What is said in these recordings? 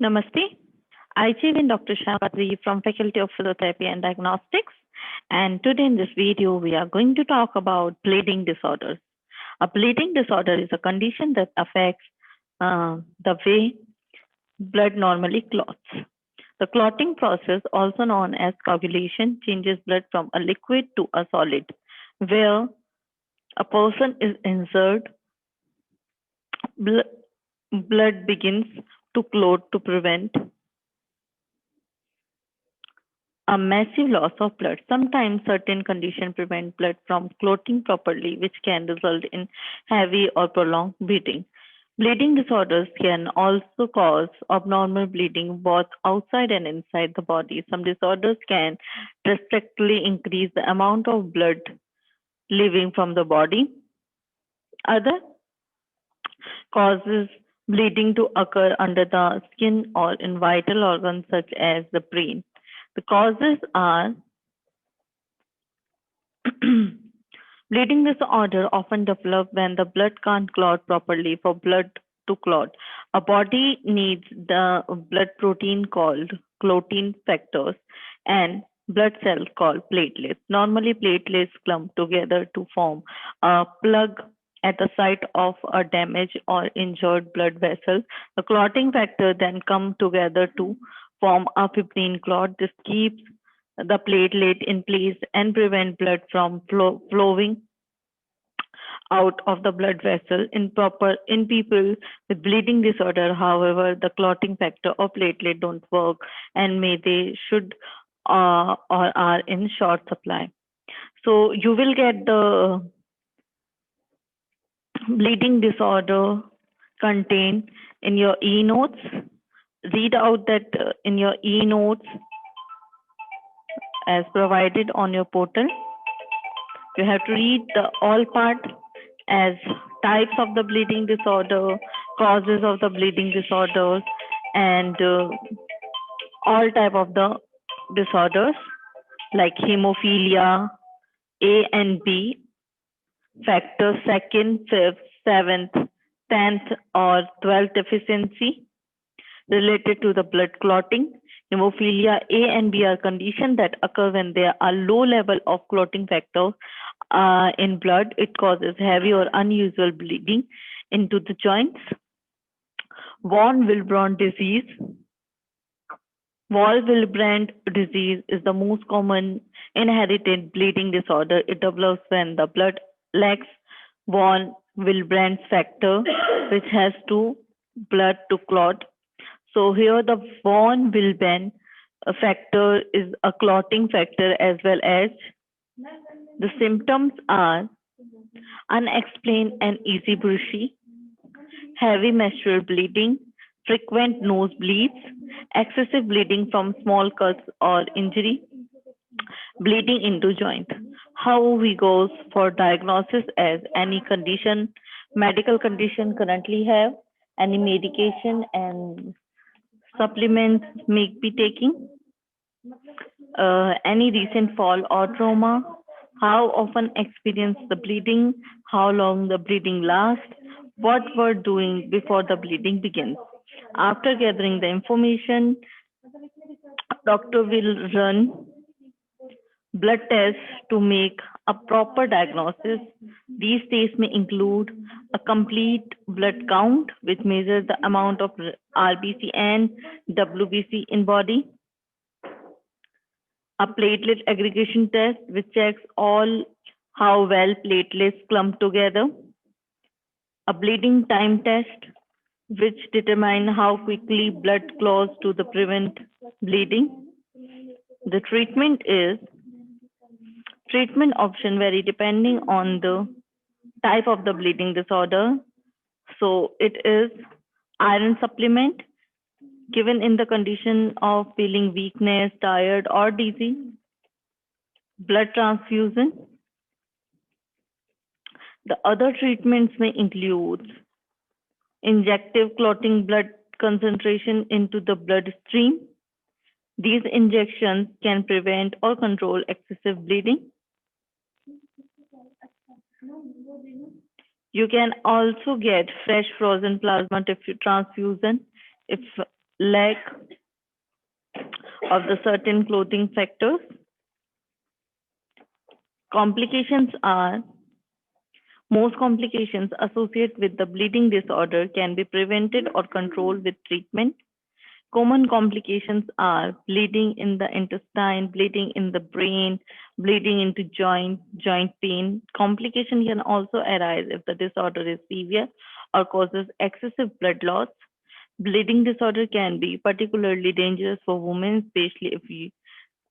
Namaste. I Jeevan Dr. Shakadri from Faculty of Physiotherapy and Diagnostics. And today in this video, we are going to talk about bleeding disorders. A bleeding disorder is a condition that affects the way blood normally clots. The clotting process, also known as coagulation, changes blood from a liquid to a solid. Where a person is injured, blood begins to clot to prevent a massive loss of blood. Sometimes certain conditions prevent blood from clotting properly, which can result in heavy or prolonged bleeding. Bleeding disorders can also cause abnormal bleeding both outside and inside the body. Some disorders can drastically increase the amount of blood leaving from the body. Other causes bleeding to occur under the skin or in vital organs such as the brain. The causes are bleeding disorder often develop when the blood can't clot properly. For blood to clot, a body needs the blood protein called clotting factors and blood cells called platelets. Normally, platelets clump together to form a plug at the site of a damaged or injured blood vessel. The clotting factor then come together to form a fibrin clot. This keeps the platelet in place and prevent blood from flowing out of the blood vessel in people with bleeding disorder. However, the clotting factor or platelet don't work and may they should or are in short supply. So you will get the bleeding disorder contained in your e-notes. Read out that in your e-notes as provided on your portal. You have to read the all part as types of the bleeding disorder, causes of the bleeding disorders, and all type of the disorders like hemophilia, A and B, factor second, fifth, seventh, 10th, or 12th deficiency related to the blood clotting. Hemophilia A and B are conditions that occur when there are low level of clotting factor in blood. It causes heavy or unusual bleeding into the joints. Von Willebrand disease. Von Willebrand disease is the most common inherited bleeding disorder. It develops when the blood lacks von Willebrand factor, which has to blood to clot. So here the von Willebrand factor is a clotting factor as well as the symptoms are unexplained and easy bruising, heavy menstrual bleeding, frequent nosebleeds, excessive bleeding from small cuts or injury, bleeding into joint. How we goes for diagnosis as any condition, medical condition currently have, any medication and supplements may be taking, any recent fall or trauma, how often experience the bleeding, how long the bleeding lasts, what we're doing before the bleeding begins. After gathering the information, doctor will run blood tests to make a proper diagnosis. These tests may include a complete blood count, which measures the amount of RBC and WBC in body, a platelet aggregation test, which checks all how well platelets clump together, a bleeding time test, which determine how quickly blood flows to the prevent bleeding. The treatment option vary depending on the type of the bleeding disorder. So it is iron supplement given in the condition of feeling weakness, tired, or dizzy, blood transfusion. The other treatments may include injective clotting blood concentration into the bloodstream. These injections can prevent or control excessive bleeding. You can also get fresh frozen plasma transfusion if lack of the certain clothing factors. Complications are most complications associated with the bleeding disorder can be prevented or controlled with treatment. Common complications are bleeding in the intestine, bleeding in the brain, bleeding into joint pain. Complication can also arise if the disorder is severe or causes excessive blood loss. Bleeding disorder can be particularly dangerous for women, especially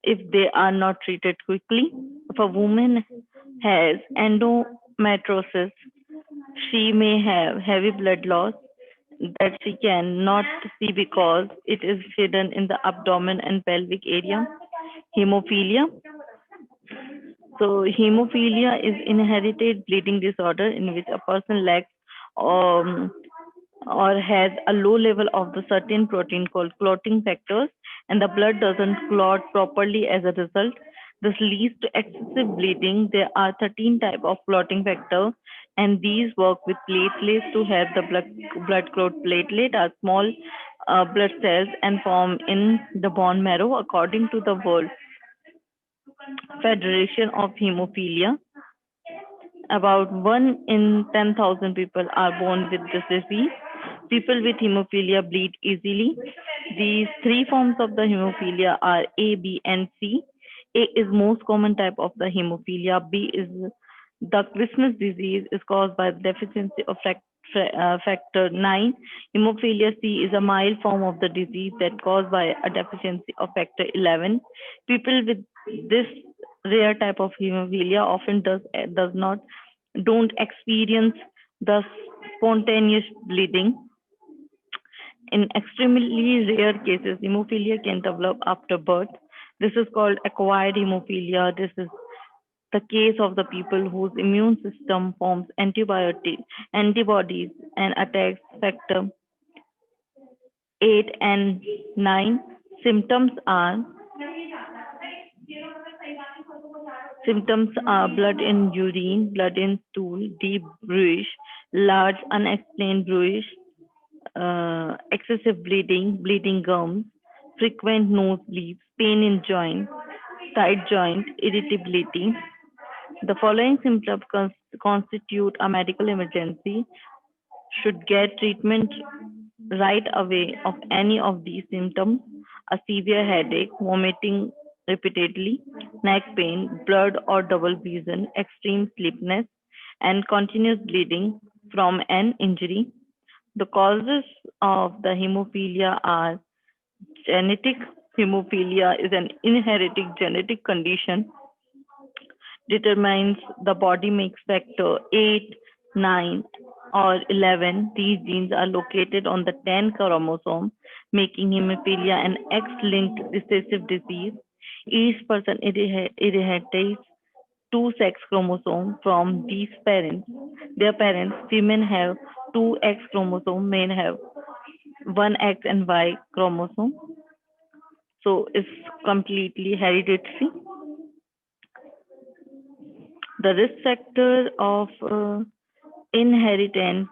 if they are not treated quickly. If a woman has endometriosis, she may have heavy blood loss that she cannot see because it is hidden in the abdomen and pelvic area. Hemophilia. So, hemophilia is inherited bleeding disorder in which a person lacks um, or has a low level of the certain protein called clotting factors, and the blood doesn't clot properly as a result. This leads to excessive bleeding. There are 13 types of clotting factor, and these work with platelets to help the blood clot. Platelet are small blood cells and form in the bone marrow. According to the World Federation of Hemophilia, about 1 in 10,000 people are born with this disease. People with hemophilia bleed easily. These three forms of the hemophilia are A, B, and C. A is most common type of the hemophilia. B is the Christmas disease is caused by the deficiency of factor 9. Hemophilia C is a mild form of the disease that caused by a deficiency of factor 11. People with this rare type of hemophilia often does not don't experience the spontaneous bleeding. In extremely rare cases, hemophilia can develop after birth. This is called acquired hemophilia. This is the case of the people whose immune system forms antibodies and attacks factor 8 and 9. Symptoms are Symptoms are blood in urine, blood in stool, deep bruise, large unexplained bruise, excessive bleeding, bleeding gums, frequent nosebleeds, pain in joint, tight joint, irritability. The following symptoms constitute a medical emergency. Should get treatment right away of any of these symptoms: a severe headache, vomiting repeatedly, neck pain, blurred or double vision, extreme sleepiness, and continuous bleeding from an injury. The causes of the hemophilia are genetic. Hemophilia is an inherited genetic condition determines the body makes factor 8, 9, or 11. These genes are located on the 10 chromosome, making hemophilia an X-linked recessive disease. Each person inherits two sex chromosomes from these parents. Their parents, women have two X chromosomes, men have one X and Y chromosome. So it's completely hereditary. The risk factor of inheritant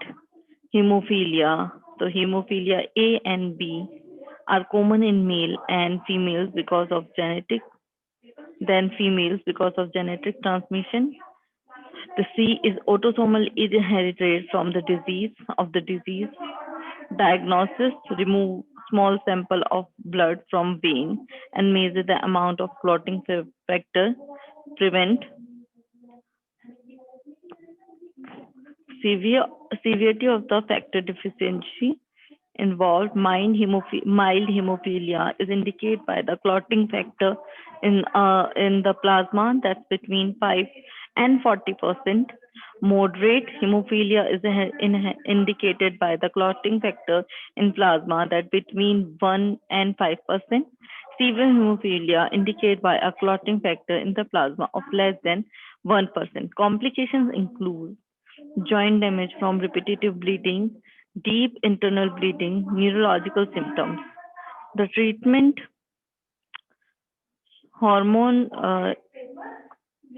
hemophilia. So hemophilia A and B are common in male and females because of genetic, then females because of genetic transmission. The C is autosomal inherited from the disease. Diagnosis: remove small sample of blood from vein and measure the amount of clotting factor. Prevent severe severity of the factor deficiency involved. Mild hemophilia is indicated by the clotting factor in the plasma that's between 5 and 40%. Moderate hemophilia is indicated by the clotting factor in plasma that between 1 and 5%. Severe hemophilia indicated by a clotting factor in the plasma of less than 1%. Complications include joint damage from repetitive bleeding, deep internal bleeding, neurological symptoms. The treatment: hormone,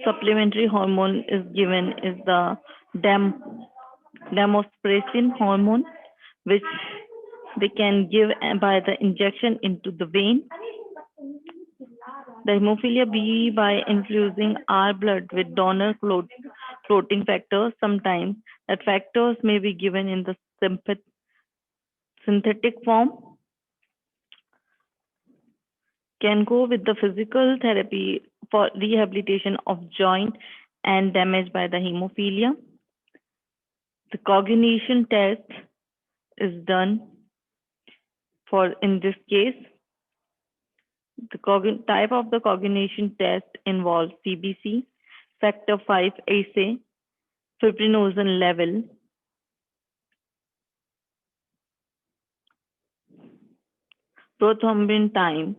supplementary hormone is given is the dam, damospresin hormone, which They can give by the injection into the vein. The hemophilia B by infusing our blood with donor clotting factors. Sometimes that factors may be given in the synthetic form. Can go with the physical therapy for rehabilitation of joint and damage by the hemophilia. The coagulation test is done for in this case. The type of the coagulation test involves CBC, factor 5 assay, fibrinogen level, prothrombin time,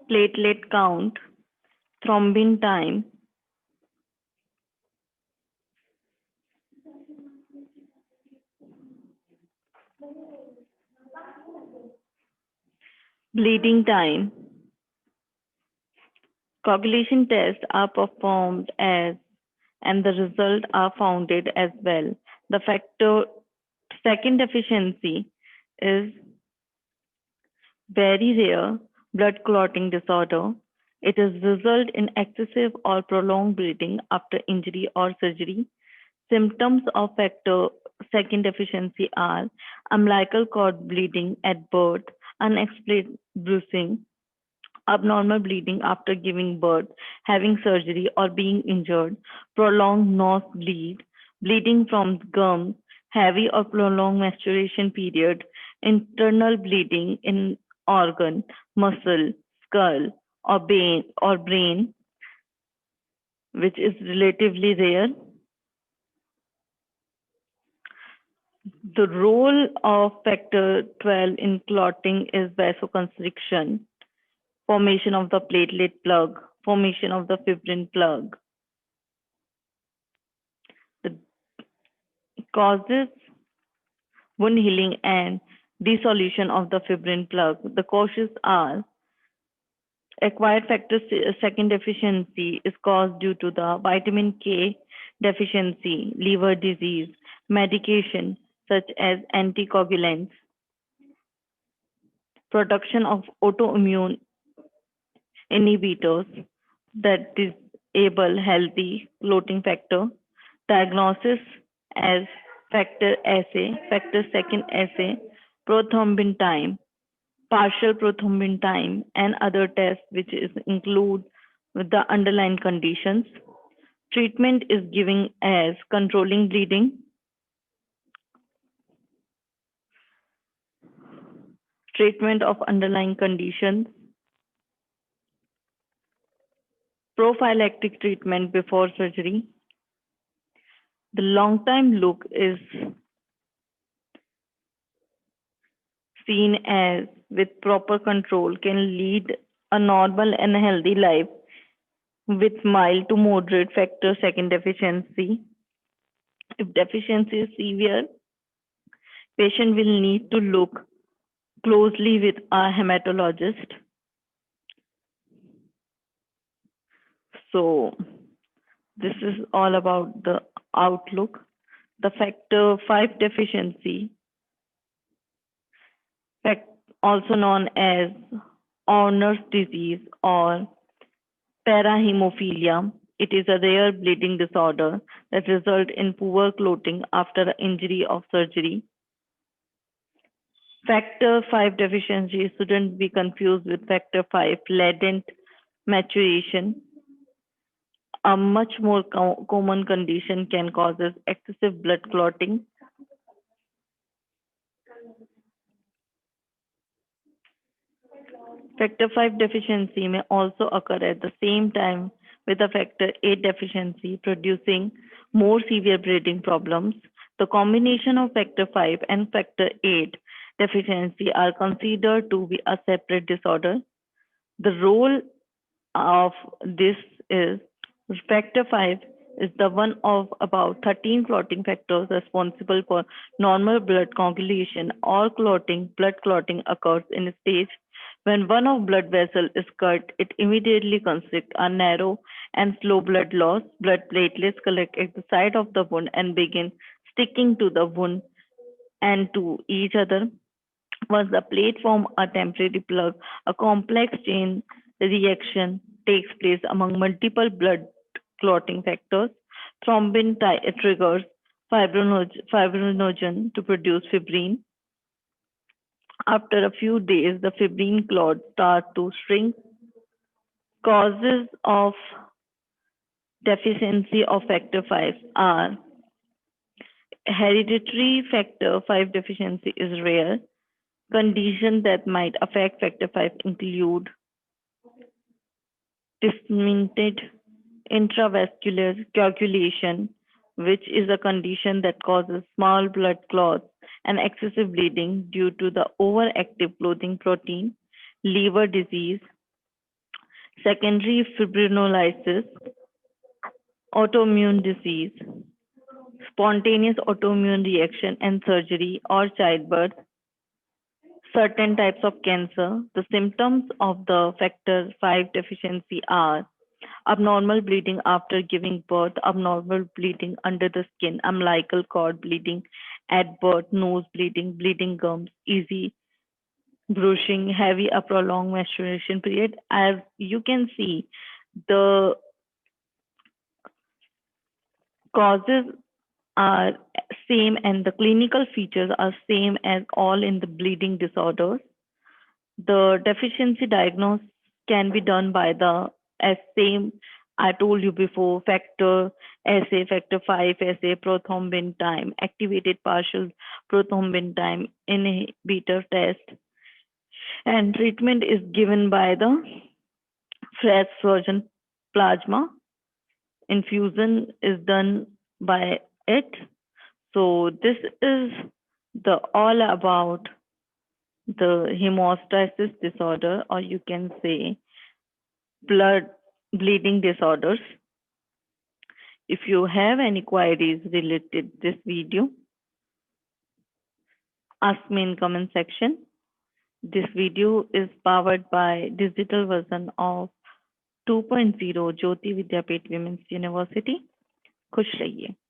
platelet count, thrombin time, bleeding time. Coagulation tests are performed as and the results are founded as well. The factor second deficiency is very rare blood clotting disorder. It is result in excessive or prolonged bleeding after injury or surgery. Symptoms of factor second deficiency are umbilical cord bleeding at birth, unexplained bruising, abnormal bleeding after giving birth, having surgery, or being injured, prolonged nosebleed, bleeding from gums, heavy or prolonged menstruation period, internal bleeding in organ, muscle, skull, or brain, which is relatively rare. The role of factor 12 in clotting is vasoconstriction, formation of the platelet plug, formation of the fibrin plug. The causes wound healing and dissolution of the fibrin plug. The causes are acquired factor second deficiency is caused due to the vitamin K deficiency, liver disease, medication such as anticoagulants, production of autoimmune inhibitors that disable healthy clotting factor, diagnosis as factor assay, factor second assay, prothrombin time, partial prothrombin time, and other tests which is include with the underlying conditions. Treatment is given as controlling bleeding, treatment of underlying conditions, prophylactic treatment before surgery. The long-time look is seen as with proper control can lead a normal and healthy life with mild to moderate factor second deficiency. If deficiency is severe, patient will need to look closely with a hematologist. So this is all about the outlook. The factor 5 deficiency, also known as Horner's disease or parahemophilia. It is a rare bleeding disorder that results in poor clotting after injury or surgery. Factor 5 deficiency shouldn't be confused with factor 5 latent maturation. A much more common condition can cause excessive blood clotting. Factor 5 deficiency may also occur at the same time with a factor 8 deficiency, producing more severe bleeding problems. The combination of factor 5 and factor 8 deficiency are considered to be a separate disorder. The role of this is factor 5 is the one of about 13 clotting factors responsible for normal blood coagulation or clotting. Blood clotting occurs in stage When one of blood vessel is cut, it immediately constricts a narrow and slow blood loss. Blood platelets collect at the site of the wound and begin sticking to the wound and to each other. Once the plate form a temporary plug, a complex chain reaction takes place among multiple blood clotting factors. Thrombin triggers fibrinogen to produce fibrin. After a few days, the fibrin clots start to shrink. Causes of deficiency of factor 5 are hereditary factor 5 deficiency is rare. Conditions that might affect factor 5 include disseminated intravascular coagulation, which is a condition that causes small blood clots and excessive bleeding due to the overactive clotting protein, liver disease, secondary fibrinolysis, autoimmune disease, spontaneous autoimmune reaction and surgery or childbirth, certain types of cancer. The symptoms of the factor 5 deficiency are abnormal bleeding after giving birth, abnormal bleeding under the skin, umbilical cord bleeding at birth, nose bleeding, bleeding gums, easy bruising, heavy a prolonged menstruation period. As you can see, the causes are same and the clinical features are same as all in the bleeding disorders. The deficiency diagnosis can be done by the as same I told you before factor assay, factor 5 assay, prothrombin time, activated partial prothrombin time, inhibitor test, and treatment is given by the fresh frozen plasma. Infusion is done by it. So this is the all about the hemostasis disorder, or you can say blood bleeding disorders. If you have any queries related this video, ask me in comment section. This video is powered by digital version of 2.0 Jyoti Vidyapeeth Women's University. खुश रहिए.